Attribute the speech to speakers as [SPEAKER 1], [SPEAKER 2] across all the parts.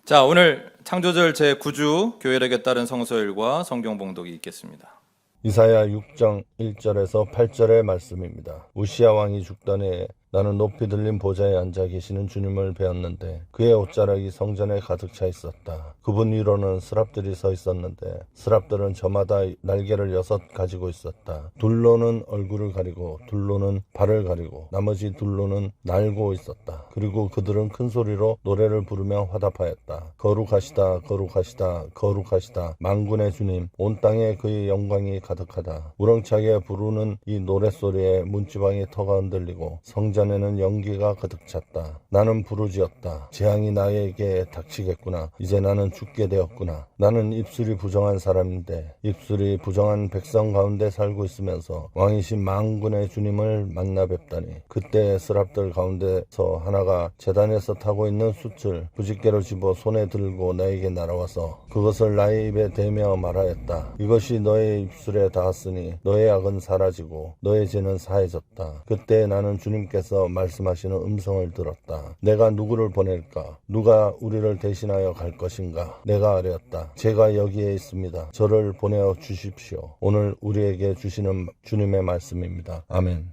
[SPEAKER 1] 자, 오늘 창조절 제9주 교회력에 따른 성서일과 성경 봉독이 있겠습니다.
[SPEAKER 2] 이사야 6장 1절에서 8절의 말씀입니다. 우시야 왕이 죽던 해에 나는 높이 들린 보좌에 앉아 계시는 주님을 배웠는데 그의 옷자락이 성전에 가득 차 있었다. 그분 위로는 스랍들이 서 있었는데 스랍들은 저마다 날개를 6 가지고 있었다. 둘로는 얼굴을 가리고 둘로는 발을 가리고 나머지 둘로는 날고 있었다. 그리고 그들은 큰 소리로 노래를 부르며 화답하였다. 거룩하시다 거룩하시다 거룩하시다 만군의 주님, 온 땅에 그의 영광이 가득하다. 우렁차게 부르는 이 노랫소리에 문지방의 터가 흔들리고 성전에는 연기가 가득 찼다. 나는 부르짖었다. 재앙이 나에게 닥치겠구나. 이제 나는 죽게 되었구나. 나는 입술이 부정한 사람인데 입술이 부정한 백성 가운데 살고 있으면서 왕이신 만군의 주님을 만나 뵙다니. 그때 스랍들 가운데서 하나가 제단에서 타고 있는 숯을 부싯개로 집어 손에 들고 나에게 날아와서 그것을 나의 입에 대며 말하였다. 이것이 너의 입술에 닿았으니 너의 악은 사라지고 너의 죄는 사해졌다. 그때 나는 주님께서 말씀하시는 음성을 들었다. 내가 누구를 보낼까? 누가 우리를 대신하여 갈 것인가? 내가 아뢰었다. 제가 여기에 있습니다. 저를 보내어 주십시오. 오늘 우리에게 주시는 주님의 말씀입니다. 아멘.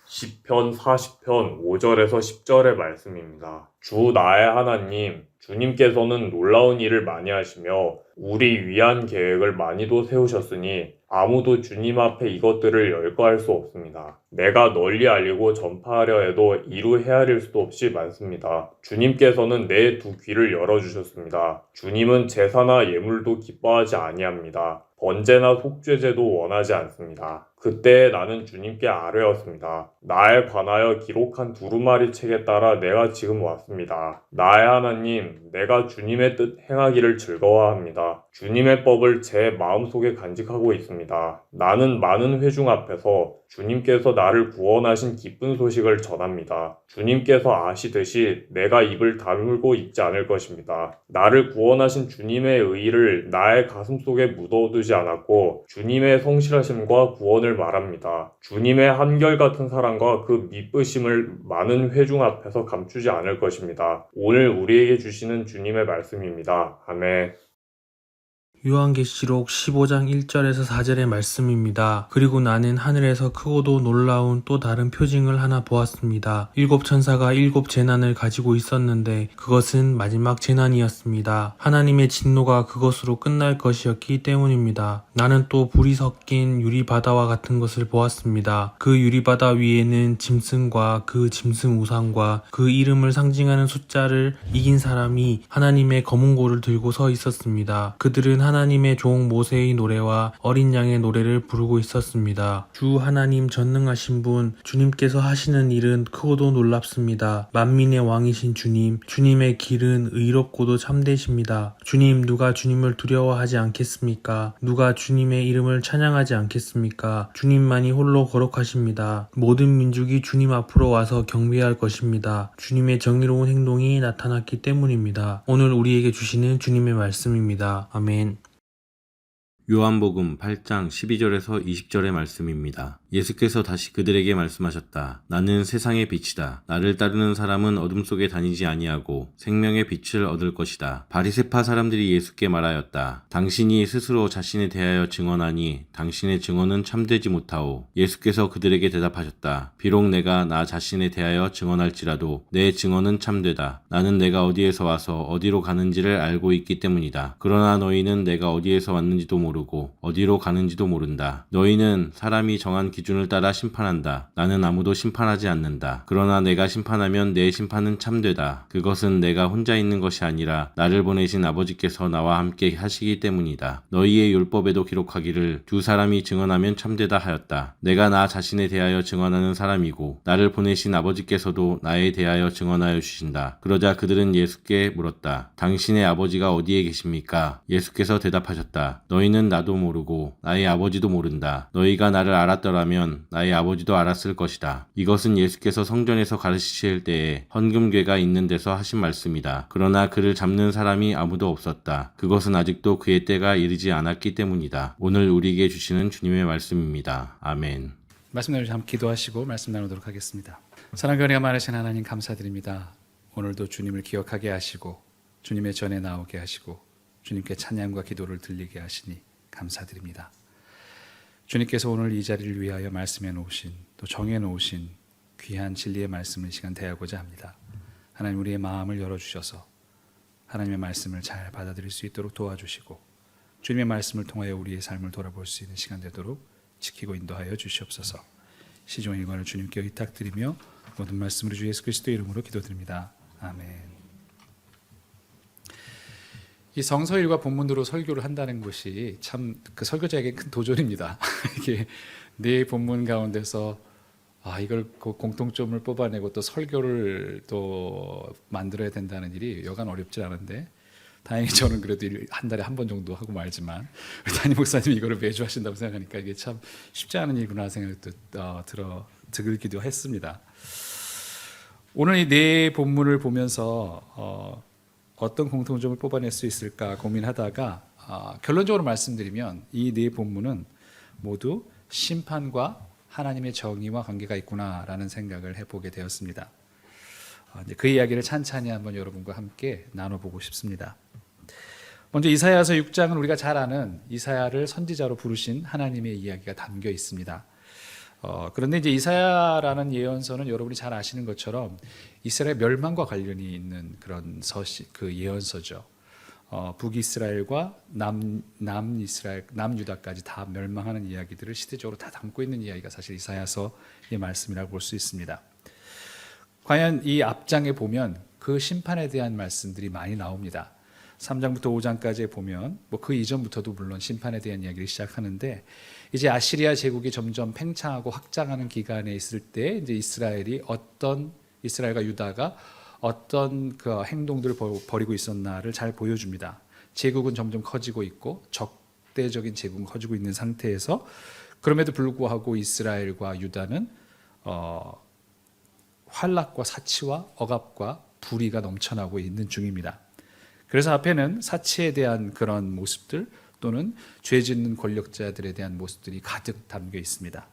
[SPEAKER 3] 시편 40편 5절에서 10절의 말씀입니다. 주 나의 하나님, 주님께서는 놀라운 일을 많이 하시며 우리 위한 계획을 많이도 세우셨으니 아무도 주님 앞에 이것들을 열거할 수 없습니다. 내가 널리 알리고 전파하려 해도 이루 헤아릴 수도 없이 많습니다. 주님께서는 내 두 귀를 열어주셨습니다. 주님은 제사나 예물도 기뻐하지 아니합니다. 번제나 속죄제도 원하지 않습니다. 그때 나는 주님께 아뢰었습니다. 나에 관하여 기록한 두루마리 책에 따라 내가 지금 왔습니다. 나의 하나님, 내가 주님의 뜻 행하기를 즐거워합니다. 주님의 법을 제 마음속에 간직하고 있습니다. 나는 많은 회중 앞에서 주님께서 나를 구원하신 기쁜 소식을 전합니다. 주님께서 아시듯이 내가 입을 다물고 있지 않을 것입니다. 나를 구원하신 주님의 의의를 나의 가슴속에 묻어두지 않았고 주님의 성실하심과 구원을 말합니다. 주님의 한결같은 사랑과 그 미쁘심을 많은 회중 앞에서 감추지 않을 것입니다. 오늘 우리에게 주시는 주님의 말씀입니다. 아멘.
[SPEAKER 4] 요한계시록 15장 1절에서 4절의 말씀입니다. 그리고 나는 하늘에서 크고도 놀라운 또 다른 표징을 하나 보았습니다. 7 천사가 7 재난을 가지고 있었는데 그것은 마지막 재난이었습니다. 하나님의 진노가 그것으로 끝날 것이었기 때문입니다. 나는 또 불이 섞인 유리바다와 같은 것을 보았습니다. 그 유리바다 위에는 짐승과 그 짐승 우상과 그 이름을 상징하는 숫자를 이긴 사람이 하나님의 검은 고를 들고 서 있었습니다. 그들은 하나님의 종 모세의 노래와 어린 양의 노래를 부르고 있었습니다. 주 하나님 전능하신 분, 주님께서 하시는 일은 크고도 놀랍습니다. 만민의 왕이신 주님, 주님의 길은 의롭고도 참되십니다. 주님, 누가 주님을 두려워하지 않겠습니까? 누가 주님의 이름을 찬양하지 않겠습니까? 주님만이 홀로 거룩하십니다. 모든 민족이 주님 앞으로 와서 경배할 것입니다. 주님의 정의로운 행동이 나타났기 때문입니다. 오늘 우리에게 주시는 주님의 말씀입니다. 아멘.
[SPEAKER 5] 요한복음 8장 12절에서 20절의 말씀입니다. 예수께서 다시 그들에게 말씀하셨다. 나는 세상의 빛이다. 나를 따르는 사람은 어둠 속에 다니지 아니하고 생명의 빛을 얻을 것이다. 바리새파 사람들이 예수께 말하였다. 당신이 스스로 자신에 대하여 증언하니 당신의 증언은 참되지 못하오. 예수께서 그들에게 대답하셨다. 비록 내가 나 자신에 대하여 증언할지라도 내 증언은 참되다. 나는 내가 어디에서 와서 어디로 가는지를 알고 있기 때문이다. 그러나 너희는 내가 어디에서 왔는지도 모르고 어디로 가는지도 모른다. 너희는 사람이 정한 기준을 따라 심판한다. 나는 아무도 심판하지 않는다. 그러나 내가 심판하면 내 심판은 참되다. 그것은 내가 혼자 있는 것이 아니라 나를 보내신 아버지께서 나와 함께 하시기 때문이다. 너희의 율법에도 기록하기를 두 사람이 증언하면 참되다 하였다. 내가 나 자신에 대하여 증언하는 사람이고 나를 보내신 아버지께서도 나에 대하여 증언하여 주신다. 그러자 그들은 예수께 물었다. 당신의 아버지가 어디에 계십니까? 예수께서 대답하셨다. 너희는 나도 모르고 나의 아버지도 모른다. 너희가 나를 알았더라면 나의 아버지도 알았을 것이다. 이것은 예수께서 성전에서 가르치실 때에 헌금궤가 있는 데서 하신 말씀이다. 그러나 그를 잡는 사람이 아무도 없었다. 그것은 아직도 그의 때가 이르지 않았기 때문이다. 오늘 우리에게 주시는 주님의 말씀입니다. 아멘.
[SPEAKER 6] 말씀 나누시 함께 기도하시고 말씀 나누도록 하겠습니다. 사랑과 은혜가 많으신 하나님 감사드립니다. 오늘도 주님을 기억하게 하시고 주님의 전에 나오게 하시고 주님께 찬양과 기도를 들리게 하시니 감사드립니다. 주님께서 오늘 이 자리를 위하여 말씀해 놓으신, 또 정해 놓으신 귀한 진리의 말씀을 이 시간 대하고자 합니다. 하나님, 우리의 마음을 열어주셔서 하나님의 말씀을 잘 받아들일 수 있도록 도와주시고 주님의 말씀을 통하여 우리의 삶을 돌아볼 수 있는 시간 되도록 지키고 인도하여 주시옵소서. 시종 일관을 주님께 의탁드리며 모든 말씀으로 주 예수 그리스도의 이름으로 기도드립니다. 아멘. 이 성서일과 본문으로 설교를 한다는 것이 참 그 설교자에게 큰 도전입니다. 이게 네 본문 가운데서 이걸 공통점을 뽑아내고 또 설교를 또 만들어야 된다는 일이 여간 어렵지 않은데, 다행히 저는 그래도 한 달에 한 번 정도 하고 말지만 담임 목사님이 이거를 매주 하신다고 생각하니까 이게 참 쉽지 않은 일구나 생각도 들기도 했습니다. 오늘 이 네 본문을 보면서 어떤 공통점을 뽑아낼 수 있을까 고민하다가 결론적으로 말씀드리면 이 네 본문은 모두 심판과 하나님의 정의와 관계가 있구나라는 생각을 해보게 되었습니다. 그 이야기를 찬찬히 한번 여러분과 함께 나눠보고 싶습니다. 먼저 이사야서 6장은 우리가 잘 아는 이사야를 선지자로 부르신 하나님의 이야기가 담겨 있습니다. 그런데 이제 이사야라는 예언서는 여러분이 잘 아시는 것처럼 이스라엘 멸망과 관련이 있는 그런 그 예언서죠. 북이스라엘과 남이스라엘, 남유다까지 다 멸망하는 이야기들을 시대적으로 다 담고 있는 이야기가 사실 이사야서의 말씀이라고 볼 수 있습니다. 과연 이 앞장에 보면 그 심판에 대한 말씀들이 많이 나옵니다. 3장부터 5장까지 보면 그 이전부터도 물론 심판에 대한 이야기를 시작하는데, 이제 아시리아 제국이 점점 팽창하고 확장하는 기간에 있을 때 이제 이스라엘과 유다가 어떤 그 행동들을 벌이고 있었나를 잘 보여줍니다. 제국은 점점 커지고 있고 적대적인 제국은 커지고 있는 상태에서, 그럼에도 불구하고 이스라엘과 유다는 환락과 사치와 억압과 불의가 넘쳐나고 있는 중입니다. 그래서 앞에는 사치에 대한 그런 모습들 또는 죄 짓는 권력자들에 대한 모습들이 가득 담겨 있습니다.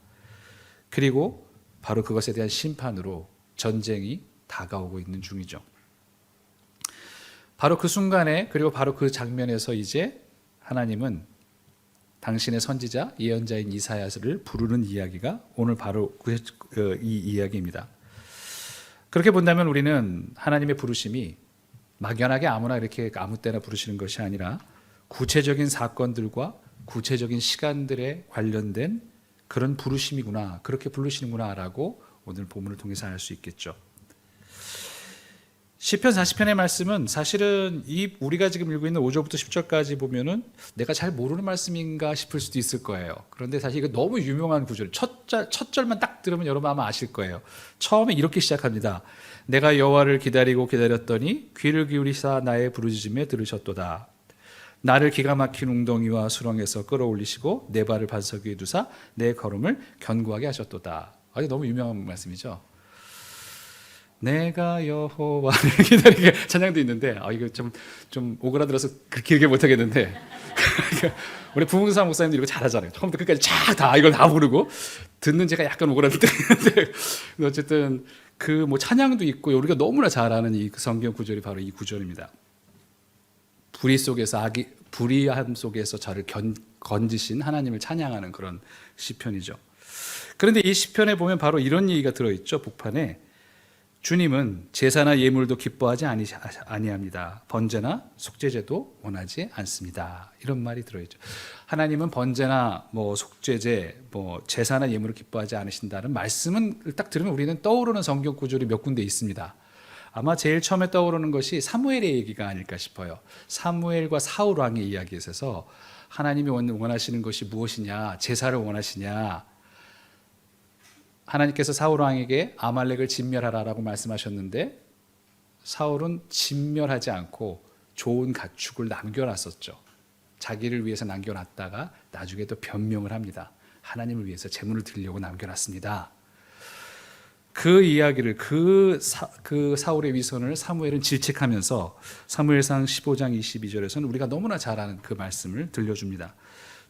[SPEAKER 6] 그리고 바로 그것에 대한 심판으로 전쟁이 다가오고 있는 중이죠. 바로 그 순간에, 그리고 바로 그 장면에서 이제 하나님은 당신의 선지자 예언자인 이사야를 부르는 이야기가 오늘 바로 이 이야기입니다. 그렇게 본다면 우리는 하나님의 부르심이 막연하게 아무나 이렇게 아무 때나 부르시는 것이 아니라 구체적인 사건들과 구체적인 시간들에 관련된 그런 부르심이구나, 그렇게 부르시는구나라고 오늘 본문을 통해서 알 수 있겠죠. 시편 40편의 말씀은 사실은 우리가 지금 읽고 있는 5절부터 10절까지 보면은 내가 잘 모르는 말씀인가 싶을 수도 있을 거예요. 그런데 사실 이거 너무 유명한 구절, 첫 절만 딱 들으면 여러분 아마 아실 거예요. 처음에 이렇게 시작합니다. 내가 여호와를 기다렸더니 귀를 기울이사 나의 부르짖음에 들으셨도다. 나를 기가 막힌 웅덩이와 수렁에서 끌어올리시고 내 발을 반석 위에 두사 내 걸음을 견고하게 하셨도다. 이게 너무 유명한 말씀이죠. 내가 여호와를 기다리게 찬양도 있는데 이거 좀 오그라들어서 그렇게 길게 못하겠는데 우리 부흥사 목사님들 이거 잘하잖아요. 처음부터 끝까지 이걸 다 부르고 듣는 제가 약간 오그라들는데 어쨌든 그 찬양도 있고 우리가 너무나 잘 아는 이 성경 구절이 바로 이 구절입니다. 불의함 속에서 저를 건지신 하나님을 찬양하는 그런 시편이죠. 그런데 이 시편에 보면 바로 이런 얘기가 들어있죠. 북판에 주님은 제사나 예물도 기뻐하지 아니합니다. 번제나 속죄제도 원하지 않습니다. 이런 말이 들어있죠. 하나님은 번제나 속죄제, 제사나 예물을 기뻐하지 않으신다는 말씀은 딱 들으면 우리는 떠오르는 성경 구절이 몇 군데 있습니다. 아마 제일 처음에 떠오르는 것이 사무엘의 얘기가 아닐까 싶어요. 사무엘과 사울 왕의 이야기에서 하나님이 원하시는 것이 무엇이냐, 제사를 원하시냐. 하나님께서 사울 왕에게 아말렉을 진멸하라라고 말씀하셨는데 사울은 진멸하지 않고 좋은 가축을 남겨놨었죠. 자기를 위해서 남겨놨다가 나중에 또 변명을 합니다. 하나님을 위해서 제물을 드리려고 남겨놨습니다. 그 이야기를 그 사울의 위선을 사무엘은 질책하면서 사무엘상 15장 22절에서는 우리가 너무나 잘 아는 그 말씀을 들려줍니다.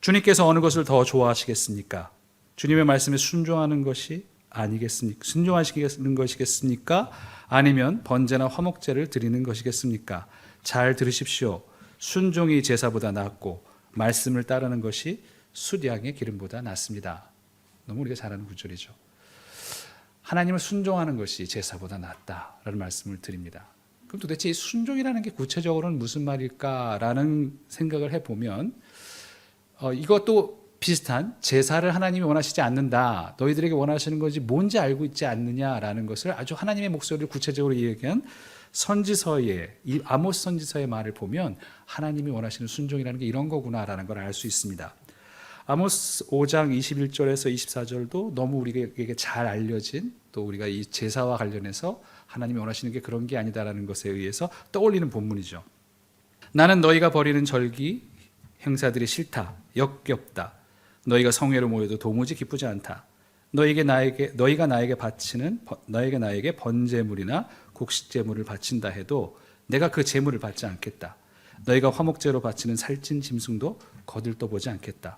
[SPEAKER 6] 주님께서 어느 것을 더 좋아하시겠습니까? 주님의 말씀에 순종하는 것이 아니겠습니까? 순종하시는 것이겠습니까? 아니면 번제나 화목제를 드리는 것이겠습니까? 잘 들으십시오. 순종이 제사보다 낫고 말씀을 따르는 것이 숫양의 기름보다 낫습니다. 너무 우리가 잘 아는 구절이죠. 하나님을 순종하는 것이 제사보다 낫다라는 말씀을 드립니다. 그럼 도대체 이 순종이라는 게 구체적으로는 무슨 말일까라는 생각을 해보면 이것도 비슷한 제사를 하나님이 원하시지 않는다. 너희들에게 원하시는 것이 뭔지 알고 있지 않느냐라는 것을 아주 하나님의 목소리를 구체적으로 얘기한 선지서의 이 아모스 선지서의 말을 보면 하나님이 원하시는 순종이라는 게 이런 거구나라는 걸 알 수 있습니다. 아모스 5장 21절에서 24절도 너무 우리에게 잘 알려진 또 우리가 이 제사와 관련해서 하나님이 원하시는 게 그런 게 아니다라는 것에 의해서 떠올리는 본문이죠. 나는 너희가 벌이는 절기 행사들이 싫다. 역겹다. 너희가 성회로 모여도 도무지 기쁘지 않다. 너희가 나에게 번제물이나 곡식제물을 바친다 해도 내가 그 제물을 받지 않겠다. 너희가 화목제로 바치는 살찐 짐승도 거들떠 보지 않겠다.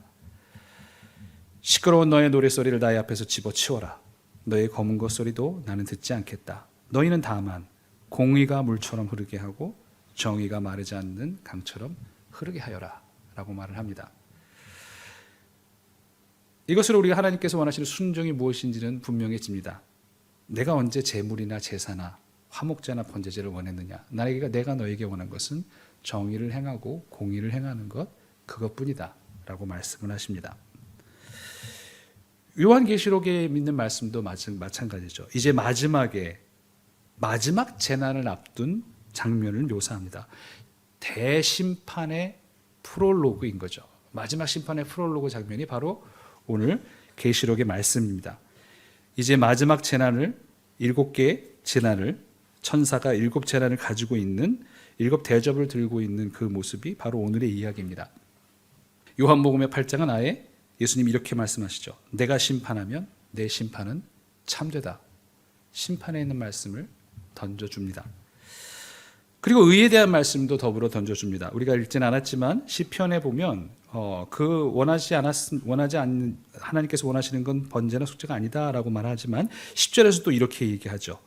[SPEAKER 6] 시끄러운 너의 노랫소리를 나의 앞에서 집어치워라. 너의 검은 것 소리도 나는 듣지 않겠다. 너희는 다만 공의가 물처럼 흐르게 하고 정의가 마르지 않는 강처럼 흐르게 하여라 라고 말을 합니다. 이것으로 우리가 하나님께서 원하시는 순종이 무엇인지는 분명해집니다. 내가 언제 제물이나 제사나 화목제나 번제제를 원했느냐. 내가 너에게 원한 것은 정의를 행하고 공의를 행하는 것 그것뿐이다 라고 말씀을 하십니다. 요한계시록에 있는 말씀도 마찬가지죠. 이제 마지막 재난을 앞둔 장면을 묘사합니다. 대심판의 프롤로그인 거죠. 마지막 심판의 프롤로그 장면이 바로 오늘 계시록의 말씀입니다. 이제 마지막 재난을 7개의 재난을 천사가 7재난을 가지고 있는 7대접을 들고 있는 그 모습이 바로 오늘의 이야기입니다. 요한복음의 8장은 아예 예수님이 이렇게 말씀하시죠. 내가 심판하면 내 심판은 참되다. 심판에 있는 말씀을 던져줍니다. 그리고 의에 대한 말씀도 더불어 던져줍니다. 우리가 읽지는 않았지만 시편에 보면 원하지 않는 하나님께서 원하시는 건 번제나 속죄가 아니다라고 말하지만 10절에서도 이렇게 얘기하죠.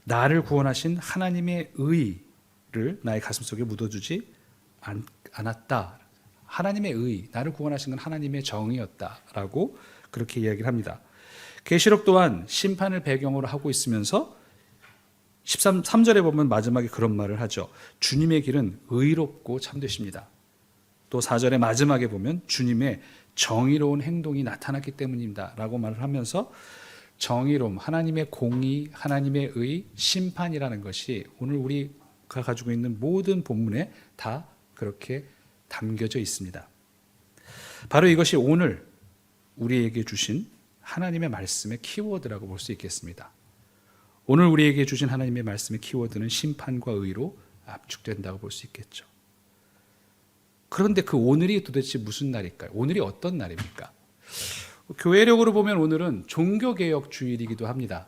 [SPEAKER 6] 나를 구원하신 하나님의 의를 나의 가슴속에 묻어주지 않았다. 하나님의 의, 나를 구원하신 건 하나님의 정의였다라고 그렇게 이야기를 합니다. 계시록 또한 심판을 배경으로 하고 있으면서 3절에 보면 마지막에 그런 말을 하죠. 주님의 길은 의롭고 참되십니다. 또 4절의 마지막에 보면 주님의 정의로운 행동이 나타났기 때문입니다 라고 말을 하면서 정의로움, 하나님의 공의, 하나님의 의, 심판이라는 것이 오늘 우리가 가지고 있는 모든 본문에 다 그렇게 담겨져 있습니다. 바로 이것이 오늘 우리에게 주신 하나님의 말씀의 키워드라고 볼 수 있겠습니다. 오늘 우리에게 주신 하나님의 말씀의 키워드는 심판과 의로 압축된다고 볼 수 있겠죠. 그런데 그 오늘이 도대체 무슨 날일까요? 오늘이 어떤 날입니까? 교회력으로 보면 오늘은 종교개혁 주일이기도 합니다.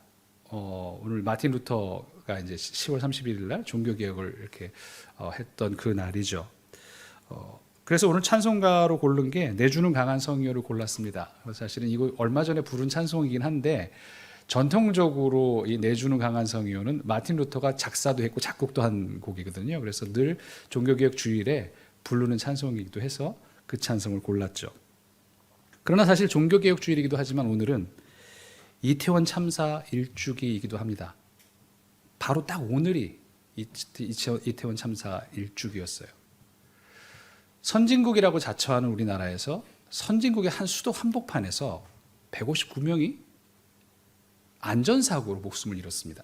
[SPEAKER 6] 오늘 마틴 루터가 이제 10월 31일 날 종교개혁을 이렇게 했던 그 날이죠. 그래서 오늘 찬송가로 고른 게 내주는 강한 성의를 골랐습니다. 사실은 이거 얼마 전에 부른 찬송이긴 한데 전통적으로 이 내주는 강한 성의는 마틴 루터가 작사도 했고 작곡도 한 곡이거든요. 그래서 늘 종교개혁 주일에 부르는 찬송이기도 해서 그 찬송을 골랐죠. 그러나 사실 종교개혁 주일이기도 하지만 오늘은 이태원 참사 1주기이기도 합니다. 바로 딱 오늘이 이태원 참사 1주기였어요. 선진국이라고 자처하는 우리나라에서 선진국의 한 수도 한복판에서 159명이 안전사고로 목숨을 잃었습니다.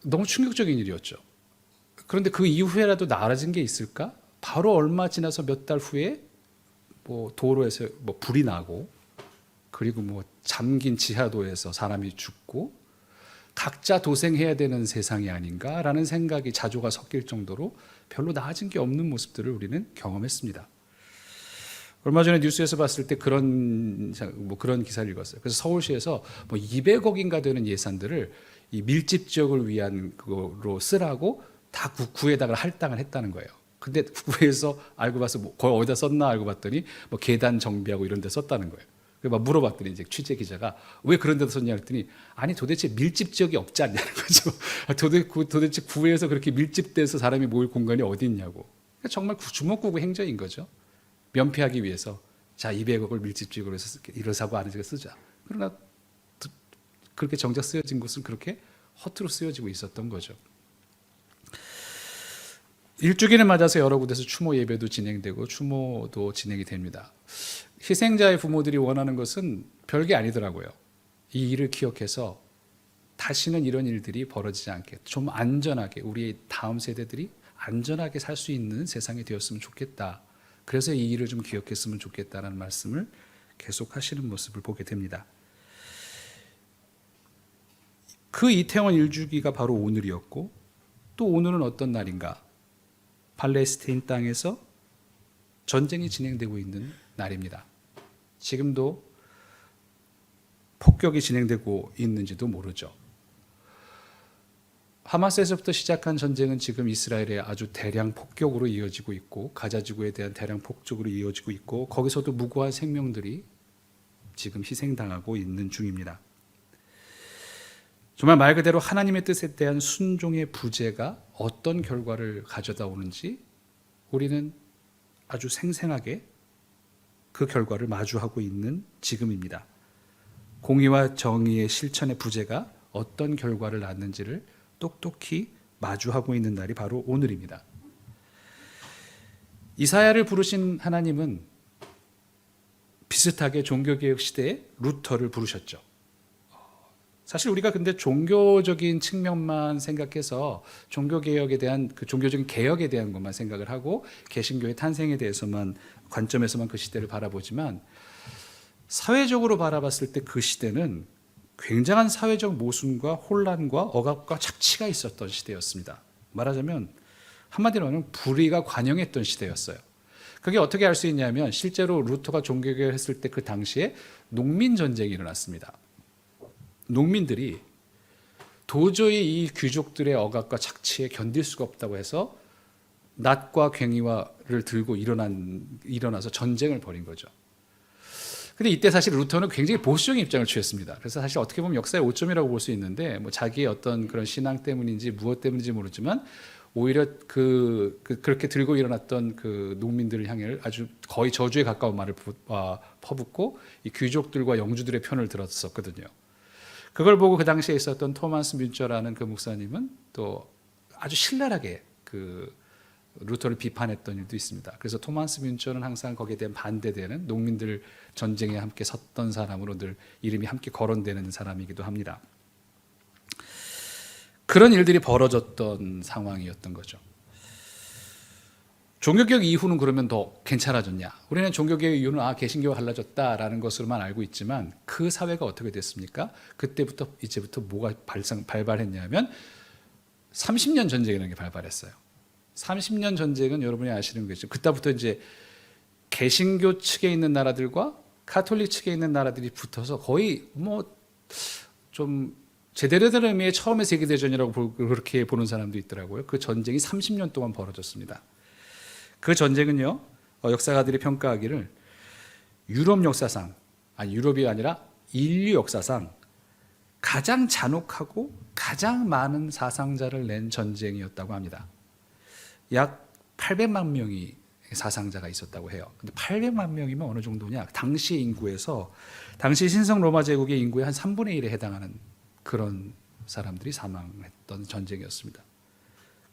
[SPEAKER 6] 너무 충격적인 일이었죠. 그런데 그 이후에라도 나아진 게 있을까? 바로 얼마 지나서 몇 달 후에 도로에서 불이 나고 그리고 잠긴 지하도에서 사람이 죽고 각자 도생해야 되는 세상이 아닌가라는 생각이 자조가 섞일 정도로 별로 나아진 게 없는 모습들을 우리는 경험했습니다. 얼마 전에 뉴스에서 봤을 때 그런 기사를 읽었어요. 그래서 서울시에서 200억인가 되는 예산들을 이 밀집 지역을 위한 그거로 쓰라고 다 구에다가 할당을 했다는 거예요. 근데 구에서 알고 봐서 거의 어디다 썼나 알고 봤더니 계단 정비하고 이런 데 썼다는 거예요. 막 물어봤더니 이제 취재 기자가 왜 그런 데다 썼냐 했더니 아니 도대체 밀집 지역이 없지 않냐는 거죠. 도대체 구에서 그렇게 밀집돼서 사람이 모일 공간이 어디 있냐고. 그러니까 정말 주먹구구 행정인 거죠. 면피하기 위해서 자 200억을 밀집 지역으로 해서 이러사고 아는 지가 쓰자. 그러나 그렇게 정작 쓰여진 곳은 그렇게 허투루 쓰여지고 있었던 거죠. 일주기를 맞아서 여러 곳에서 추모 예배도 진행되고 추모도 진행이 됩니다. 희생자의 부모들이 원하는 것은 별게 아니더라고요. 이 일을 기억해서 다시는 이런 일들이 벌어지지 않게 좀 안전하게 우리 다음 세대들이 안전하게 살 수 있는 세상이 되었으면 좋겠다. 그래서 이 일을 좀 기억했으면 좋겠다라는 말씀을 계속 하시는 모습을 보게 됩니다. 그 이태원 일주기가 바로 오늘이었고 또 오늘은 어떤 날인가? 팔레스타인 땅에서 전쟁이 진행되고 있는 날입니다. 지금도 폭격이 진행되고 있는지도 모르죠. 하마스에서부터 시작한 전쟁은 지금 이스라엘의 아주 대량 폭격으로 이어지고 있고 가자 지구에 대한 대량 폭격으로 이어지고 있고 거기서도 무고한 생명들이 지금 희생당하고 있는 중입니다. 정말 말 그대로 하나님의 뜻에 대한 순종의 부재가 어떤 결과를 가져다 오는지 우리는 아주 생생하게 그 결과를 마주하고 있는 지금입니다. 공의와 정의의 실천의 부재가 어떤 결과를 낳는지를 똑똑히 마주하고 있는 날이 바로 오늘입니다. 이사야를 부르신 하나님은 비슷하게 종교개혁 시대에 루터를 부르셨죠. 사실 우리가 근데 종교적인 측면만 생각해서 종교개혁에 대한 그 종교적인 개혁에 대한 것만 생각을 하고 개신교의 탄생에 대해서만 관점에서만 그 시대를 바라보지만 사회적으로 바라봤을 때 그 시대는 굉장한 사회적 모순과 혼란과 억압과 착취가 있었던 시대였습니다. 말하자면 한마디로 하면 불의가 관영했던 시대였어요. 그게 어떻게 알 수 있냐면 실제로 루터가 종교개혁을 했을 때 그 당시에 농민 전쟁이 일어났습니다. 농민들이 도저히 이 귀족들의 억압과 착취에 견딜 수가 없다고 해서 낫과 괭이를 들고 일어나서 전쟁을 벌인 거죠. 근데 이때 사실 루터는 굉장히 보수적인 입장을 취했습니다. 그래서 사실 어떻게 보면 역사의 오점이라고 볼 수 있는데 뭐 자기의 어떤 그런 신앙 때문인지 무엇 때문인지 모르지만 오히려 그렇게 들고 일어났던 그 농민들을 향해 아주 거의 저주에 가까운 말을 퍼붓고 이 귀족들과 영주들의 편을 들었었거든요. 그걸 보고 그 당시에 있었던 토마스 뮌처라는 그 목사님은 또 아주 신랄하게 그 루터를 비판했던 일도 있습니다. 그래서 토마스 뮌처는 항상 거기에 대한 반대되는 농민들 전쟁에 함께 섰던 사람으로 늘 이름이 함께 거론되는 사람이기도 합니다. 그런 일들이 벌어졌던 상황이었던 거죠. 종교개혁 이후는 그러면 더 괜찮아졌냐? 우리는 종교개혁 이후는 개신교가 갈라졌다라는 것으로만 알고 있지만 그 사회가 어떻게 됐습니까? 그때부터 이제부터 뭐가 발발했냐면 30년 전쟁이라는 게 발발했어요. 30년 전쟁은 여러분이 아시는 거죠. 그때부터 이제 개신교 측에 있는 나라들과 가톨릭 측에 있는 나라들이 붙어서 거의 뭐 좀 제대로 된 의미의 처음의 세계대전이라고 그렇게 보는 사람도 있더라고요. 그 전쟁이 30년 동안 벌어졌습니다. 그 전쟁은요, 역사가들이 평가하기를 유럽 역사상, 유럽이 아니라 인류 역사상 가장 잔혹하고 가장 많은 사상자를 낸 전쟁이었다고 합니다. 약 800만 명이 사상자가 있었다고 해요. 근데 800만 명이면 어느 정도냐? 당시 인구에서 당시 신성 로마 제국의 인구의 한 3분의 1에 해당하는 그런 사람들이 사망했던 전쟁이었습니다.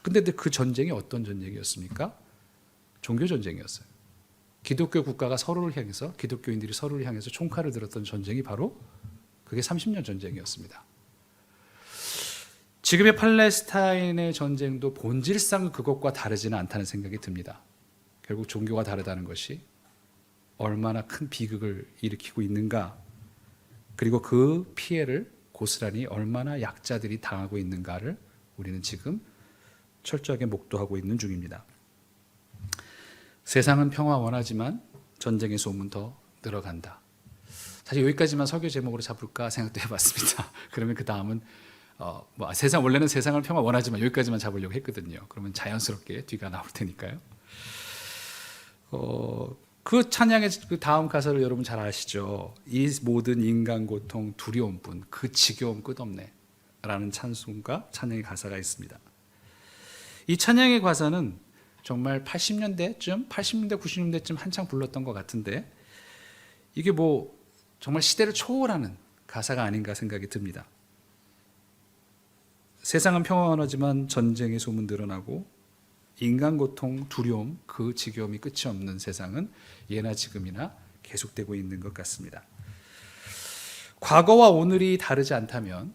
[SPEAKER 6] 근데 그 전쟁이 어떤 전쟁이었습니까? 종교 전쟁이었어요. 기독교 국가가 서로를 향해서 기독교인들이 서로를 향해서 총칼을 들었던 전쟁이 바로 그게 30년 전쟁이었습니다. 지금의 팔레스타인의 전쟁도 본질상 그것과 다르지는 않다는 생각이 듭니다. 결국 종교가 다르다는 것이 얼마나 큰 비극을 일으키고 있는가, 그리고 그 피해를 고스란히 얼마나 약자들이 당하고 있는가를 우리는 지금 철저하게 목도하고 있는 중입니다. 세상은 평화 원하지만 전쟁의 소문 더 늘어간다. 사실 여기까지만 설교 제목으로 잡을까 생각도 해봤습니다. 그러면 그 다음은 원래는 세상을 평화 원하지만 여기까지만 잡으려고 했거든요. 그러면 자연스럽게 뒤가 나올 테니까요. 그 찬양의 그 다음 가사를 여러분 잘 아시죠? 이 모든 인간 고통 두려움 뿐 그 지겨움 끝없네 라는 찬송가 찬양의 가사가 있습니다. 이 찬양의 가사는 정말 80년대, 90년대쯤 한창 불렀던 것 같은데 이게 뭐 정말 시대를 초월하는 가사가 아닌가 생각이 듭니다. 세상은 평화하지만 전쟁의 소문 드러나고 인간 고통, 두려움, 그 지겨움이 끝이 없는 세상은 예나 지금이나 계속되고 있는 것 같습니다. 과거와 오늘이 다르지 않다면,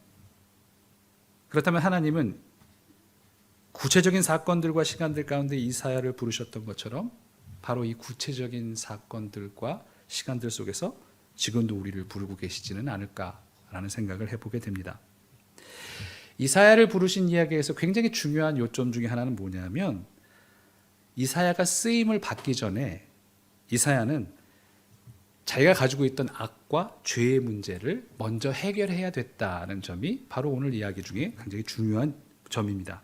[SPEAKER 6] 그렇다면 하나님은 구체적인 사건들과 시간들 가운데 이사야를 부르셨던 것처럼 바로 이 구체적인 사건들과 시간들 속에서 지금도 우리를 부르고 계시지는 않을까라는 생각을 해보게 됩니다. 이사야를 부르신 이야기에서 굉장히 중요한 요점 중에 하나는 뭐냐면 이사야가 쓰임을 받기 전에 이사야는 자기가 가지고 있던 악과 죄의 문제를 먼저 해결해야 됐다는 점이 바로 오늘 이야기 중에 굉장히 중요한 점입니다.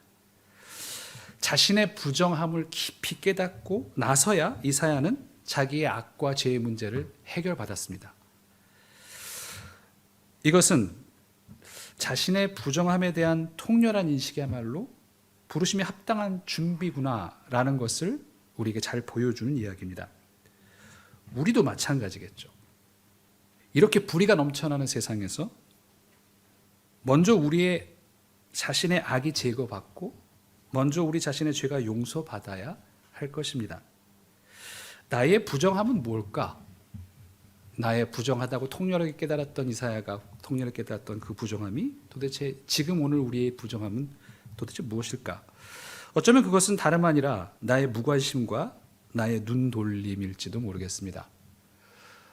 [SPEAKER 6] 자신의 부정함을 깊이 깨닫고 나서야 이사야는 자기의 악과 죄의 문제를 해결받았습니다. 이것은 자신의 부정함에 대한 통렬한 인식이야말로 부르심에 합당한 준비구나라는 것을 우리에게 잘 보여주는 이야기입니다. 우리도 마찬가지겠죠. 이렇게 불의가 넘쳐나는 세상에서 먼저 우리의 자신의 악이 제거받고 먼저 우리 자신의 죄가 용서받아야 할 것입니다. 나의 부정함은 뭘까? 나의 부정하다고 통렬하게 깨달았던 이사야가 통렬하게 깨달았던 그 부정함이 도대체 지금 오늘 우리의 부정함은 도대체 무엇일까? 어쩌면 그것은 다름 아니라 나의 무관심과 나의 눈돌림일지도 모르겠습니다.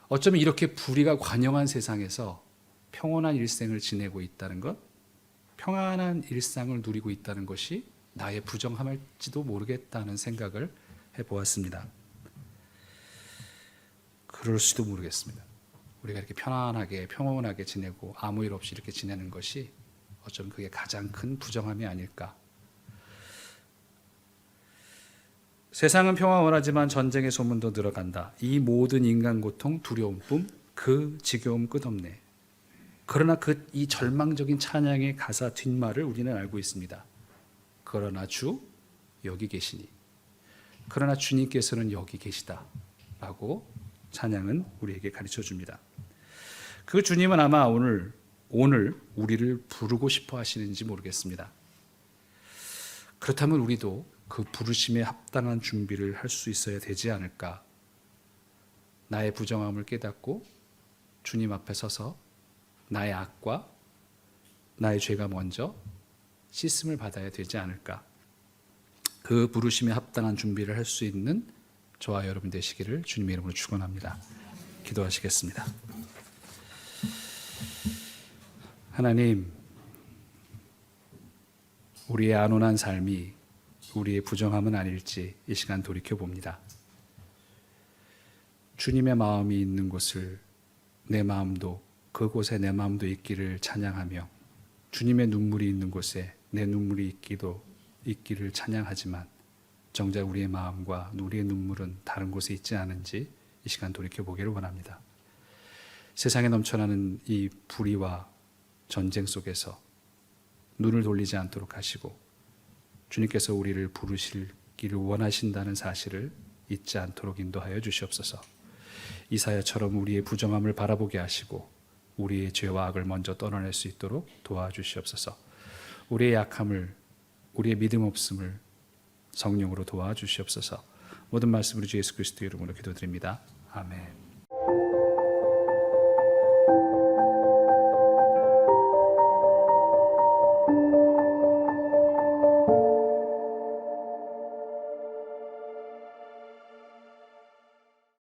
[SPEAKER 6] 어쩌면 이렇게 불의가 관영한 세상에서 평온한 일생을 지내고 있다는 것, 평안한 일상을 누리고 있다는 것이 나의 부정함일지도 모르겠다는 생각을 해보았습니다. 그럴 수도 모르겠습니다. 우리가 이렇게 편안하게 평온하게 지내고 아무 일 없이 이렇게 지내는 것이 어쩌면 그게 가장 큰 부정함이 아닐까. 세상은 평화 원하지만 전쟁의 소문도 늘어간다. 이 모든 인간 고통 두려움뿐 그 지겨움 끝없네. 그러나 이 절망적인 찬양의 가사 뒷말을 우리는 알고 있습니다. 그러나 주 여기 계시니. 그러나 주님께서는 여기 계시다 라고 찬양은 우리에게 가르쳐 줍니다. 그 주님은 아마 오늘 우리를 부르고 싶어 하시는지 모르겠습니다. 그렇다면 우리도 그 부르심에 합당한 준비를 할 수 있어야 되지 않을까. 나의 부정함을 깨닫고 주님 앞에 서서 나의 악과 나의 죄가 먼저 씻음을 받아야 되지 않을까. 그 부르심에 합당한 준비를 할 수 있는 저와 여러분 되시기를 주님의 이름으로 축원합니다. 기도하시겠습니다. 하나님, 우리의 안온한 삶이 우리의 부정함은 아닐지 이 시간 돌이켜봅니다. 주님의 마음이 있는 곳을 내 마음도 그곳에 내 마음도 있기를 찬양하며 주님의 눈물이 있는 곳에 내 눈물이 있기를 찬양하지만 정작 우리의 마음과 우리의 눈물은 다른 곳에 있지 않은지 이 시간 돌이켜보기를 원합니다. 세상에 넘쳐나는 이 불의와 전쟁 속에서 눈을 돌리지 않도록 하시고 주님께서 우리를 부르시기를 원하신다는 사실을 잊지 않도록 인도하여 주시옵소서. 이사야처럼 우리의 부정함을 바라보게 하시고 우리의 죄와 악을 먼저 떠나낼 수 있도록 도와주시옵소서. 우리의 약함을, 우리의 믿음 없음을 성령으로 도와주시옵소서. 모든 말씀 우리 주 예수 그리스도의 이름으로 기도드립니다. 아멘.